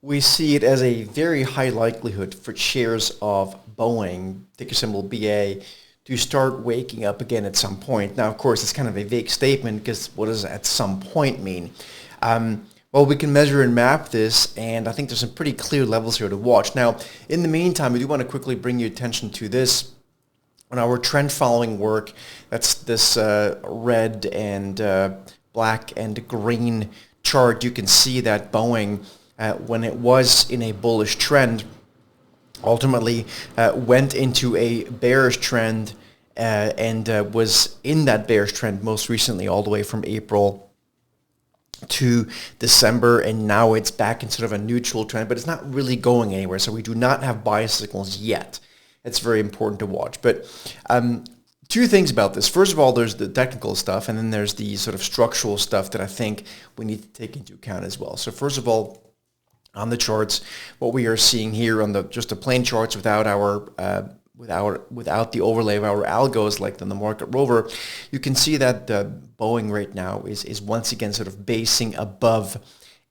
We see it as a very high likelihood for shares of Boeing, ticker symbol BA, to start waking up again at some point. Now, of course, it's kind of a vague statement because what does at some point mean? Well, we can measure and map this, and I think there's some pretty clear levels here to watch. Now, in the meantime, we do want to quickly bring your attention to this. On our trend following work, that's this red and black and green chart, you can see that Boeing, when it was in a bullish trend, ultimately went into a bearish trend and was in that bearish trend most recently all the way from April to December, and now it's back in sort of a neutral trend, but it's not really going anywhere, so we do not have buy signals yet. It's very important to watch. But two things about this. First of all, there's the technical stuff, and then there's the sort of structural stuff that I think we need to take into account as well. So first of all, on the charts, what we are seeing here on the just the plain charts without our without the overlay of our algos like on the market rover, you can see that Boeing right now is once again sort of basing above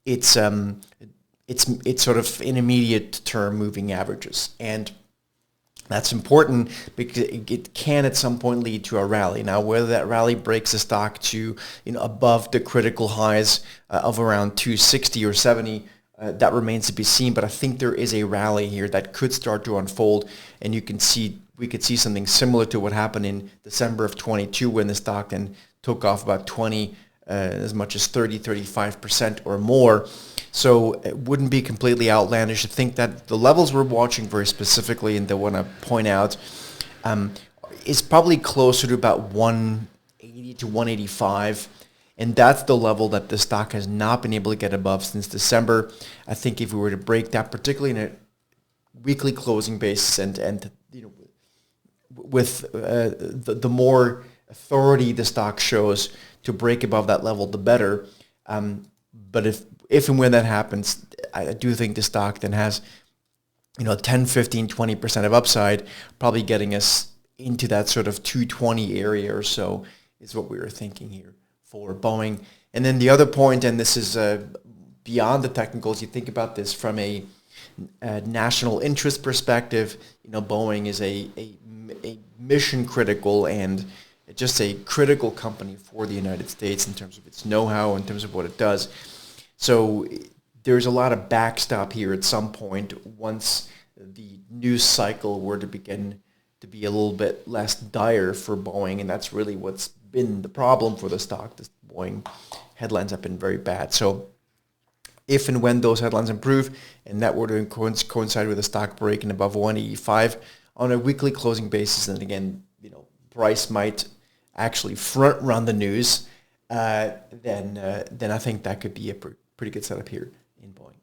its sort of intermediate term moving averages, and that's important because it can at some point lead to a rally. Now, whether that rally breaks the stock to above the critical highs of around 260 or 70, that remains to be seen. But I think there is a rally here that could start to unfold, and we could see something similar to what happened in December of 22 when the stock then took off about 20, as much as 35% or more. So it wouldn't be completely outlandish to think that the levels we're watching very specifically, and I want to point out, is probably closer to about 180 to 185. And that's the level that the stock has not been able to get above since December. I think if we were to break that, particularly in a weekly closing basis, and with the more authority the stock shows to break above that level, the better. But if and when that happens, I do think the stock then has 10, 15, 20% of upside, probably getting us into that sort of 220 area or so is what we were thinking here for Boeing. And then the other point, and this is beyond the technicals, you think about this from a national interest perspective. Boeing is a mission critical and just a critical company for the United States in terms of its know-how, in terms of what it does. So there's a lot of backstop here at some point once the news cycle were to begin to be a little bit less dire for Boeing, and that's really what's been the problem for the stock. The Boeing headlines have been very bad. So if and when those headlines improve and that were to coincide with a stock breaking above 185 on a weekly closing basis, and again, price might actually front run the news, then I think that could be a pretty good setup here in Boeing.